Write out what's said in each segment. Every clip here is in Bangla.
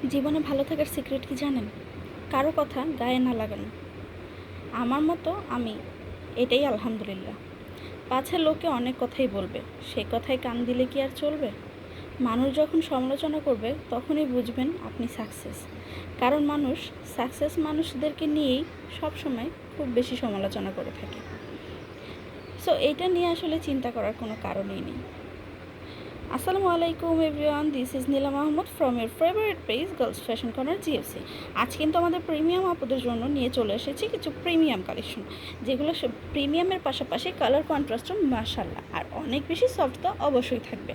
জীবনে ভালো থাকার সিক্রেট কি জানেন? কারো কথা গায়ে না লাগানো। আমার মতো আমি এটাই আলহামদুলিল্লাহ। পাছে লোকে অনেক কথাই বলবে, সে কথায় কান দিলে কি আর চলবে? মানুষ যখন সমালোচনা করবে তখনই বুঝবেন আপনি সাকসেস। কারণ মানুষ সাকসেস মানুষদেরকে নিয়েই সবসময় খুব বেশি সমালোচনা করে থাকে। সো এটা নিয়ে আসলে চিন্তা করার কোনো কারণই নেই। আসসালামু আলাইকুম everyone, this is Nila Mahmud from your favourite page girls fashion corner GFC. আজ কিন্তু আমাদের প্রিমিয়াম আপুদের জন্য নিয়ে চলে এসেছি কিছু প্রিমিয়াম কালেকশন, যেগুলো প্রিমিয়ামের পাশাপাশি কালার কন্ট্রাস্টও মাশাল্লাহ আর অনেক বেশি সফট তো অবশ্যই থাকবে।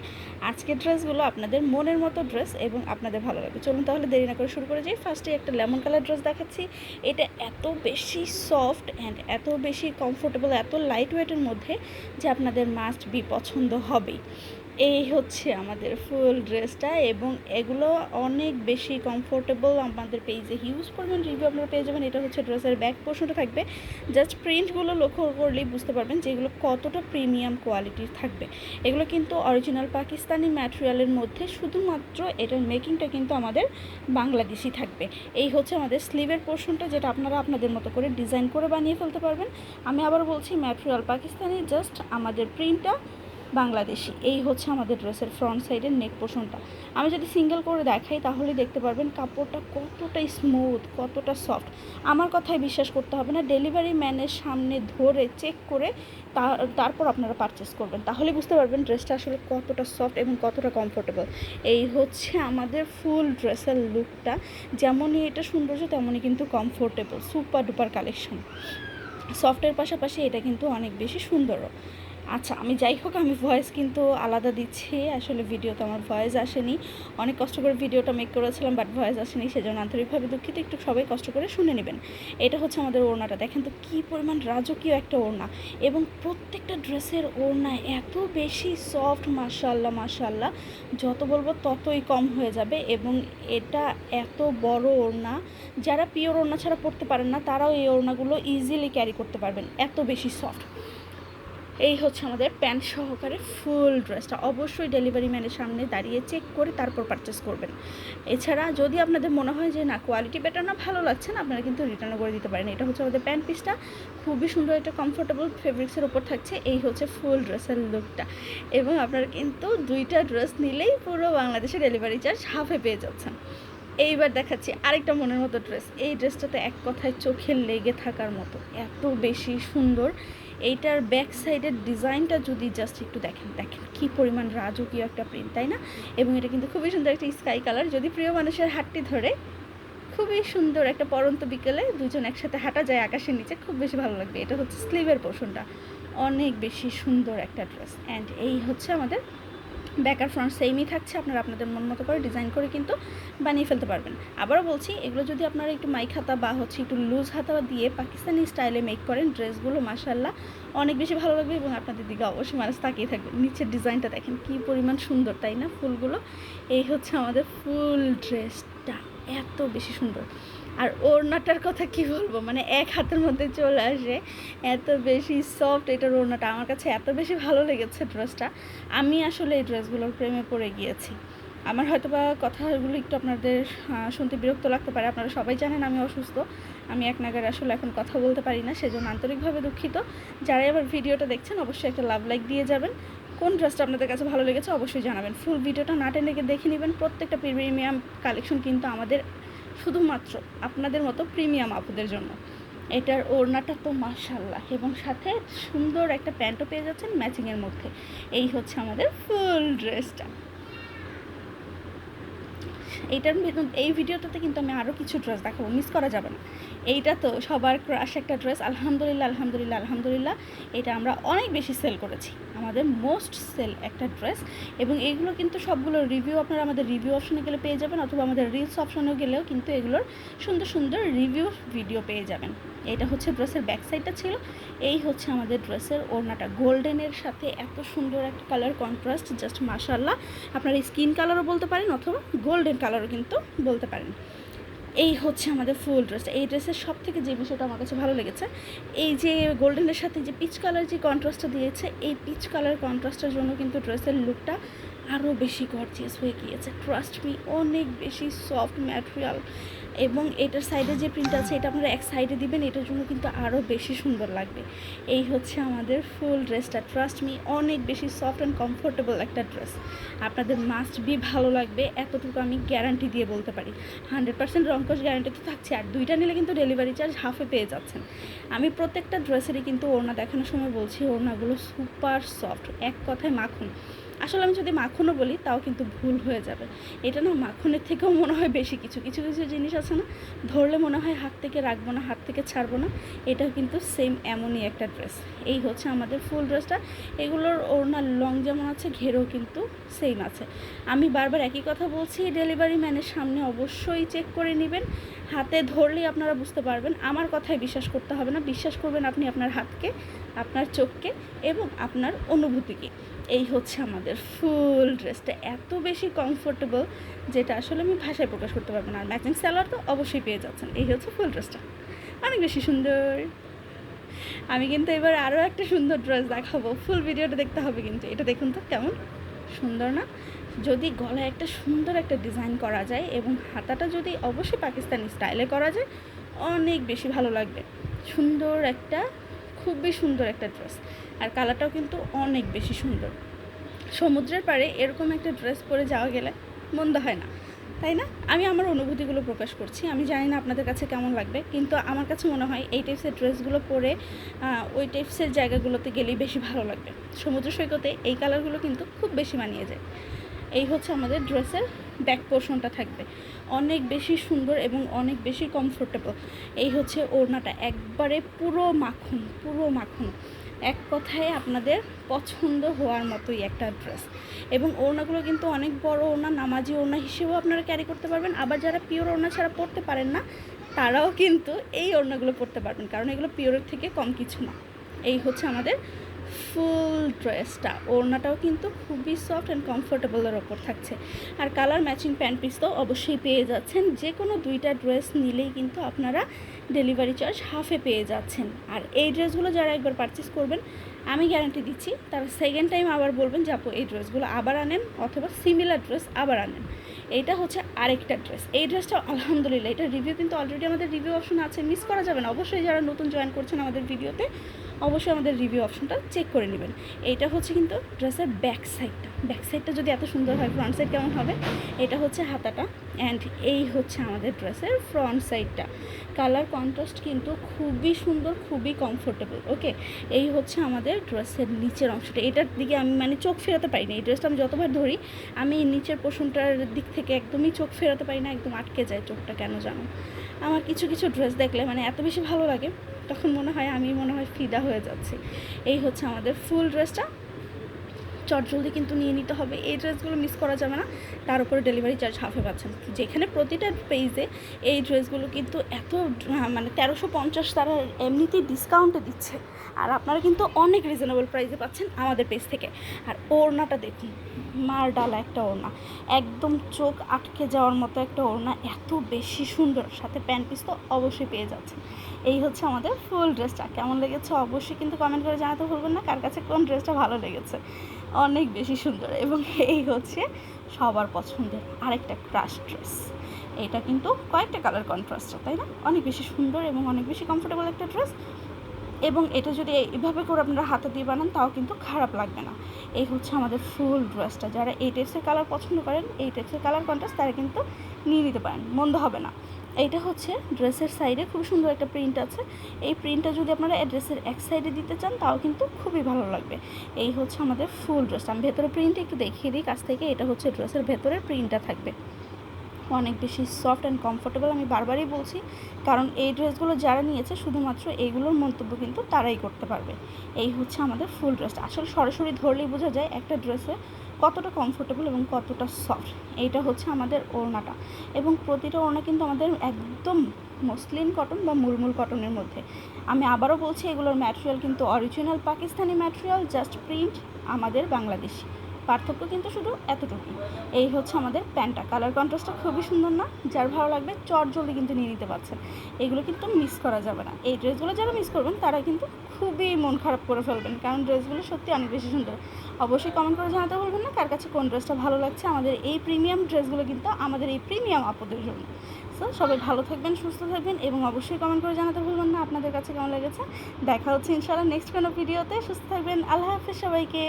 আজকের ড্রেসগুলো আপনাদের মনের মতো ড্রেস এবং আপনাদের ভালো লাগবে। চলুন তাহলে দেরি না করে শুরু করে যাই। ফার্স্টে একটা লেমন কালার ড্রেস দেখাচ্ছি। এটা এত বেশি সফট অ্যান্ড এত বেশি কমফোর্টেবল, এত লাইট ওয়েটের মধ্যে যে আপনাদের মাস্ট বি পছন্দ হবেই। এই হচ্ছে আমাদের ফুল ড্রেসটা এবং এগুলো অনেক বেশি কমফোর্টেবল। আমাদের পেজে হিউজ পরিমাণ রিভিউ আপনারা পেয়ে যাবেন। এটা হচ্ছে ড্রেসের ব্যাক পোর্শনটা থাকবে। জাস্ট প্রিন্টগুলো লক্ষ্য করলেই বুঝতে পারবেন যে এগুলো কতটা প্রিমিয়াম কোয়ালিটির থাকবে। এগুলো কিন্তু অরিজিনাল পাকিস্তানি ম্যাটেরিয়ালের মধ্যে, শুধুমাত্র এটার মেকিংটা কিন্তু আমাদের বাংলাদেশি থাকবে। এই হচ্ছে আমাদের স্লিভের পোর্শনটা, যেটা আপনারা আপনাদের মতো করে ডিজাইন করে বানিয়ে ফেলতে পারবেন। আমি আবার বলছি, ম্যাটেরিয়াল পাকিস্তানি, জাস্ট আমাদের প্রিন্টটা বাংলাদেশি। এই হচ্ছে আমাদের ড্রেসের ফ্রন্ট সাইডের নেক পোর্শনটা। আমি যদি সিঙ্গেল করে দেখাই তাহলে দেখতে পারবেন কাপড়টা কতটা স্মুথ, কতটা সফট। আমার কথায় বিশ্বাস করতে হবে না, ডেলিভারি ম্যানের সামনে ধরে চেক করে তারপর আপনারা পারচেস করবেন, তাহলে বুঝতে পারবেন ড্রেসটা আসলে কতটা সফট এবং কতটা কমফোর্টেবল। এই হচ্ছে আমাদের ফুল ড্রেসের লুকটা। যেমনই এটা সৌন্দর্য তেমনই কিন্তু কমফোর্টেবল, সুপার ডুপার কালেকশন। সফটের পাশাপাশি এটা কিন্তু অনেক বেশি সুন্দরও। আচ্ছা, আমি যাই হোক, আমি ভয়েস কিন্তু আলাদা দিচ্ছি। আসলে ভিডিওতে আমার ভয়েস আসেনি, অনেক কষ্ট করে ভিডিওটা মেক করেছিলাম, বাট ভয়েস আসেনি, সেজন্য আন্তরিকভাবে দুঃখিত। একটু সবাই কষ্ট করে শুনে নেবেন। এটা হচ্ছে আমাদের ওড়নাটা, দেখেন তো কী পরিমাণ রাজকীয় একটা ওড়না, এবং প্রত্যেকটা ড্রেসের ওড়না এত বেশি সফট, মাশাল্লাহ মাশাল্লাহ, যত বলবো ততই কম হয়ে যাবে। এবং এটা এত বড় ওড়না, যারা পিওর ওড়না ছাড়া পরতে পারেন না তারাও এই ওড়নাগুলো ইজিলি ক্যারি করতে পারবেন, এত বেশি সফট। এই হচ্ছে আমাদের প্যান্ট সহকারে ফুল ড্রেসটা। অবশ্যই ডেলিভারি ম্যানের সামনে দাঁড়িয়ে চেক করে তারপর পারচেস করবেন। এছাড়া যদি আপনাদের মনে হয় যে না, কোয়ালিটি বেটার না, ভালো লাগছে না, আপনারা কিন্তু রিটার্নও করে দিতে পারেন। এটা হচ্ছে আমাদের প্যান্ট পিসটা, খুবই সুন্দর, একটা কমফোর্টেবল ফেব্রিক্সের উপর থাকছে। এই হচ্ছে ফুল ড্রেসের লুকটা। এবং আপনারা কিন্তু দুইটা ড্রেস নিলেই পুরো বাংলাদেশে ডেলিভারি চার্জ হাফে পেয়ে যাচ্ছেন। এইবার দেখাচ্ছি আরেকটা মনের মতো ড্রেস। এই ড্রেসটাতে এক কথায় চোখে লেগে থাকার মতো, এত বেশি সুন্দর। এইটার ব্যাক সাইডের ডিজাইনটা যদি জাস্ট একটু দেখেন, দেখেন কী পরিমাণ রাজকীয় একটা প্রিন্ট, তাই না? এবং এটা কিন্তু খুবই সুন্দর একটা স্কাই কালার। যদি প্রিয় মানুষের হাতটি ধরে, খুবই সুন্দর একটা পরন্ত বিকেলে দুজন একসাথে হাঁটা যায় আকাশের নিচে, খুব বেশি ভালো লাগবে। এটা হচ্ছে স্লিভের পোর্শনটা, অনেক বেশি সুন্দর একটা ড্রেস। অ্যান্ড এই হচ্ছে আমাদের ব্যাক আর ফ্রন্ট সেমই থাকছে। আপনারা আপনাদের মন মতো করে ডিজাইন করে কিন্তু বানিয়ে ফেলতে পারবেন। আবারও বলছি, এগুলো যদি আপনারা একটু মাইক হাতা বা হচ্ছে একটু লুজ হাতা দিয়ে পাকিস্তানি স্টাইলে মেক করেন, ড্রেসগুলো মাশাল্লাহ অনেক বেশি ভালো লাগবে এবং আপনাদের দিকে অবশ্যই মানুষ তাকিয়ে থাকবে। নিচের ডিজাইনটা দেখেন কী পরিমাণ সুন্দর, তাই না? ফুলগুলো, এই হচ্ছে আমাদের ফুল ড্রেসটা, এত বেশি সুন্দর। আর ওড়নাটার কথা কি বলবো, মানে এক হাতের মধ্যে চলে আসে, এত বেশি সফট এটার ওড়নাটা। আমার কাছে এত বেশি ভালো লেগেছে ড্রেসটা, আমি আসলে এই ড্রেসগুলোর প্রেমে পড়ে গিয়েছি। আমার হয়তো বা কথাগুলো একটু আপনাদের শুনতে বিরক্ত লাগতে পারে। আপনারা সবাই জানেন আমি অসুস্থ, আমি এক নাগারে আসলে এখন কথা বলতে পারি না, সেজন্য আন্তরিকভাবে দুঃখিত। যারাই আবার ভিডিওটা দেখছেন অবশ্যই একটা লাভ লাইক দিয়ে যাবেন। কোন ড্রেসটা আপনাদের কাছে ভালো লেগেছে অবশ্যই জানাবেন। ফুল ভিডিওটা না টেনে দেখে নেবেন। প্রত্যেকটা প্রিমিয়াম কালেকশন কিন্তু আমাদের শুধুমাত্র আপনাদের মতো প্রিমিয়াম আপুদের জন্য। এটার ওড়নাটা তো মাশাল্লাহ, এবং সাথে সুন্দর একটা প্যান্টও পেয়ে যাচ্ছেন ম্যাচিংয়ের মধ্যে। এই হচ্ছে আমাদের ফুল ড্রেসটা। এইটার এই ভিডিওটাতে কিন্তু আমি আরও কিছু ড্রেস দেখাবো, মিস করা যাবে না। এইটা তো সবার ক্রাশ একটা ড্রেস, আলহামদুলিল্লাহ আলহামদুলিল্লাহ আলহামদুলিল্লাহ। এটা আমরা অনেক বেশি সেল করেছি, আমাদের মোস্ট সেল একটা ড্রেস। এবং এইগুলো কিন্তু সবগুলো রিভিউ আপনারা আমাদের রিভিউ অপশনে গেলে পেয়ে যাবেন, অথবা আমাদের রিলস অপশনেও গেলেও কিন্তু এগুলোর সুন্দর সুন্দর রিভিউ ভিডিও পেয়ে যাবেন। এটা হচ্ছে ড্রেসের ব্যাক সাইডটা ছিল। এই হচ্ছে আমাদের ড্রেসের ওড়নাটা, গোল্ডেনের সাথে এত সুন্দর একটা কালার কন্ট্রাস্ট, জাস্ট মাশাল্লাহ। আপনারা স্কিন কালারও বলতে পারেন অথবা গোল্ডেন কালারও কিন্তু বলতে পারেন। এই হচ্ছে আমাদের ফুল ড্রেস। এই ড্রেসের সব থেকে যে বিষয়টা আমার কাছে ভালো লেগেছে, এই যে গোল্ডেনের সাথে যে পিচ কালার যে কন্ট্রাস্টটা দিয়েছে, এই পিচ কালার কন্ট্রাস্টের জন্য কিন্তু ড্রেসের লুকটা আরও বেশি গর্জিয়াস হয়ে গিয়েছে। ট্রাস্ট মি, অনেক বেশি সফট ম্যাটেরিয়াল। এবং এটার সাইডে যে প্রিন্ট আছে এটা আপনারা এক সাইডে দিবেন, এটার জন্য কিন্তু আরও বেশি সুন্দর লাগবে। এই হচ্ছে আমাদের ফুল ড্রেসটা। ট্রাস্ট মি, অনেক বেশি সফট অ্যান্ড কমফোর্টেবল একটা ড্রেস। আপনাদের মাস্ট বি ভালো লাগবে, এতটুকু আমি গ্যারান্টি দিয়ে বলতে পারি। 100% রংকশ গ্যারান্টি তো থাকছে। আর দুইটা নিলে কিন্তু ডেলিভারি চার্জ হাফে পেয়ে যাচ্ছেন। আমি প্রত্যেকটা ড্রেসেরই কিন্তু ওড়না দেখানোর সময় বলছি ওড়নাগুলো সুপার সফট, এক কথায় মাখন। আসলে আমি যদি মাখনও বলি তাও কিন্তু ভুল হয়ে যাবে। এটা না মাখনের থেকেও মনে হয় বেশি কিছু কিছু কিছু জিনিস আছে না, ধরলে মনে হয় হাত থেকে রাখবো না, হাত থেকে ছাড়বো না। এটাও কিন্তু সেম এমনই একটা ড্রেস। এই হচ্ছে আমাদের ফুল ড্রেসটা। এগুলোর ওড়নার লং যেমন আছে, ঘেরও কিন্তু সেম আছে। আমি বারবার একই কথা বলছি, ডেলিভারি ম্যানের সামনে অবশ্যই চেক করে নেবেন। হাতে ধরলেই আপনারা বুঝতে পারবেন। আমার কথায় বিশ্বাস করতে হবে না, বিশ্বাস করবেন আপনি আপনার হাতকে, আপনার চোখকে এবং আপনার অনুভূতিকে। এই হচ্ছে আমাদের ফুল ড্রেসটা, এত বেশি কমফোর্টেবল যেটা আসলে আমি ভাষায় প্রকাশ করতে পারবো না। আর ম্যাচিং সালোয়ার তো অবশ্যই পেয়ে যাচ্ছেন। এই হচ্ছে ফুল ড্রেসটা, অনেক বেশি সুন্দর। আমি কিন্তু এবার আরও একটা সুন্দর ড্রেস দেখাবো, ফুল ভিডিওটা দেখতে হবে কিন্তু। এটা দেখুন তো কেমন সুন্দর না? যদি গলায় একটা সুন্দর একটা ডিজাইন করা যায় এবং হাতাটা যদি অবশ্যই পাকিস্তানি স্টাইলে করা যায়, অনেক বেশি ভালো লাগবে। সুন্দর একটা, খুবই সুন্দর একটা ড্রেস। আর কালারটাও কিন্তু অনেক বেশি সুন্দর। সমুদ্রের পাড়ে এরকম একটা ড্রেস পরে যাওয়া গেলে মন্দ হয় না, তাই না? আমি আমার অনুভূতিগুলো প্রকাশ করছি। আমি জানি না আপনাদের কাছে কেমন লাগবে, কিন্তু আমার কাছে মনে হয় এই টাইপসের ড্রেসগুলো পরে ওই টাইপসের জায়গাগুলোতে গেলেই বেশি ভালো লাগবে। সমুদ্র সৈকতে এই কালারগুলো কিন্তু খুব বেশি মানিয়ে যায়। এই হচ্ছে আমাদের ড্রেসের ব্যাক পোর্শনটা থাকবে, অনেক বেশি সুন্দর এবং অনেক বেশি কমফোর্টেবল। এই হচ্ছে ওড়নাটা, একবারে পুরো মাখন, পুরো মাখন। এক কথায় আপনাদের পছন্দ হওয়ার মতোই একটা ড্রেস। এবং ওড়নাগুলো কিন্তু অনেক বড় ওড়না, নামাজি ওড়না হিসেবেও আপনারা ক্যারি করতে পারবেন। আবার যারা পিওর ওড়না ছাড়া পরতে পারেন না, তারাও কিন্তু এই ওড়নাগুলো পরতে পারবেন, কারণ এগুলো পিওরের থেকে কম কিছু না। এই হচ্ছে আমাদের ফুল ড্রেসটা। ওড়নাটাও কিন্তু খুবই সফট অ্যান্ড কমফোর্টেবলের ওপর থাকছে। আর কালার ম্যাচিং প্যান্ট পিস তো অবশ্যই পেয়ে যাচ্ছেন। যে কোনো দুইটা ড্রেস নিলেই কিন্তু আপনারা ডেলিভারি চার্জ হাফে পেয়ে যাচ্ছেন। আর এই ড্রেসগুলো যারা একবার পারচেস করবেন, আমি গ্যারান্টি দিচ্ছি তারা সেকেন্ড টাইম আবার বলবেন যে আপু এই ড্রেসগুলো আবার আনেন, অথবা সিমিলার ড্রেস আবার আনেন। এইটা হচ্ছে আরেকটা ড্রেস। এই ড্রেসটা আলহামদুলিল্লাহ, এটা রিভিউ কিন্তু অলরেডি আমাদের রিভিউ অপশন আছে, মিস করা যাবে না। অবশ্যই যারা নতুন জয়েন করছেন আমাদের ভিডিওতে, অবশ্যই আমাদের রিভিউ অপশনটা চেক করে নেবেন। এইটা হচ্ছে কিন্তু ড্রেসের ব্যাক সাইডটা। ব্যাক সাইডটা যদি এত সুন্দর হয়, ফ্রন্ট সাইড কেমন হবে? এটা হচ্ছে হাতাটা, অ্যান্ড এই হচ্ছে আমাদের ড্রেসের ফ্রন্ট সাইডটা। কালার কন্ট্রাস্ট কিন্তু খুবই সুন্দর, খুবই কমফোর্টেবল। ওকে, এই হচ্ছে আমাদের ড্রেসের নিচের অংশটা। এটার দিকে আমি চোখ ফেরাতে পারি না। এই ড্রেসটা আমি যতবার ধরি, আমি নিচের পোর্শনটার দিক থেকে একদমই চোখ ফেরাতে পারি না, একদম আটকে যায় চোখটা, কেন জানো। আমার কিছু কিছু ড্রেস দেখলে এত বেশি ভালো লাগে, তখন মনে হয় আমি ফিদা হয়ে যাচ্ছি। এই হচ্ছে আমাদের ফুল ড্রেসটা। চটজলদি কিন্তু নিয়ে নিতে হবে, এই ড্রেসগুলো মিস করা যাবে না। তার উপরে ডেলিভারি চার্জ হাফে পাচ্ছেন, যেখানে প্রতিটা পেজে এই ড্রেসগুলো কিন্তু এত 1350 তারা এমনিতেই ডিসকাউন্টে দিচ্ছে। আর আপনারা কিন্তু অনেক রিজনেবল প্রাইসে পাচ্ছেন আমাদের পেজ থেকে। আর ওড়নাটা দেখুন, মার ডালা একটা ওড়না, একদম চোখ আটকে যাওয়ার মতো একটা ওড়না, এত বেশি সুন্দর। সাথে প্যান্ট পিস তো অবশ্যই পেয়ে যাচ্ছে। এই হচ্ছে আমাদের ফুল ড্রেসটা। কেমন লেগেছে অবশ্যই কিন্তু কমেন্ট করে জানাতে ভুলবেন না, কার কাছে কোন ড্রেসটা ভালো লেগেছে। অনেক বেশি সুন্দর। এবং এই হচ্ছে সবার পছন্দের আরেকটা ক্রাশ ড্রেস। এটা কিন্তু কয়েকটা কালার কন্ট্রাস্ট, তাই না? অনেক বেশি সুন্দর এবং অনেক বেশি কমফোর্টেবল একটা ড্রেস। এবং এটা যদি এইভাবে করে আপনারা হাতে দিয়ে বানান, তাও কিন্তু খারাপ লাগবে না। এই হচ্ছে আমাদের ফুল ড্রেসটা। যারা এই টাইপসের কালার পছন্দ করেন, এই টাইপসের কালার কন্ট্রাস্ট, তারা কিন্তু নিয়ে নিতে পারেন, মন্দ হবে না। এইটা হচ্ছে ড্রেসের সাইডে খুব সুন্দর একটা প্রিন্ট আছে। এই প্রিন্টটা যদি আপনারা ড্রেসের এক সাইডে দিতে চান, তাও কিন্তু খুবই ভালো লাগবে। এই হচ্ছে আমাদের ফুল ড্রেস। আমি ভেতরে প্রিন্ট একটু দেখিয়ে দিই কাছ থেকে। এটা হচ্ছে ড্রেসের ভেতরের প্রিন্টটা থাকবে, অনেক বেশি সফট অ্যান্ড কমফোর্টেবল। আমি বারবারই বলছি, কারণ এই ড্রেসগুলো যারা নিয়েছে শুধুমাত্র এইগুলোর মন্তব্য কিন্তু তারাই করতে পারবে। এই হচ্ছে আমাদের ফুল ড্রেসটা। আসলে সরাসরি ধরলেই বোঝা যায় একটা ড্রেসে কতটা কমফোর্টেবল এবং কতটা সফট। এইটা হচ্ছে আমাদের ওড়নাটা, এবং প্রতিটা ওড়না কিন্তু আমাদের একদম মসলিন কটন বা মুলমুল কটনের মধ্যে। আমি আবারও বলছি, এগুলোর ম্যাটেরিয়াল কিন্তু original Pakistani material, just print আমাদের বাংলাদেশি। পার্থক্য কিন্তু শুধু এতটুকু। এই হচ্ছে আমাদের প্যান্টটা, কালার কন্ট্রাস্টটা খুবই সুন্দর না? যার ভালো লাগবে চট জলদি কিন্তু নিয়ে নিতে পারছেন। এগুলো কিন্তু মিস করা যাবে না। এই ড্রেসগুলো যারা মিস করবেন তারা কিন্তু খুবই মন খারাপ করে ফেলবেন, কারণ ড্রেসগুলো সত্যি অনেক বেশি সুন্দর। অবশ্যই কমেন্ট করে জানাতে বলবেন না কার কাছে কোন ড্রেসটা ভালো লাগছে। আমাদের এই প্রিমিয়াম ড্রেসগুলো কিন্তু আমাদের এই প্রিমিয়াম আপুদের জন্য। সো সবাই ভালো থাকবেন, সুস্থ থাকবেন এবং অবশ্যই কমেন্ট করে জানাতে ভুলবেন না আপনাদের কাছে কেমন লেগেছে। দেখা হচ্ছে ইনশাআল্লাহ নেক্সট কোনো ভিডিওতে। সুস্থ থাকবেন। আল্লাহ হাফেজ সবাইকে।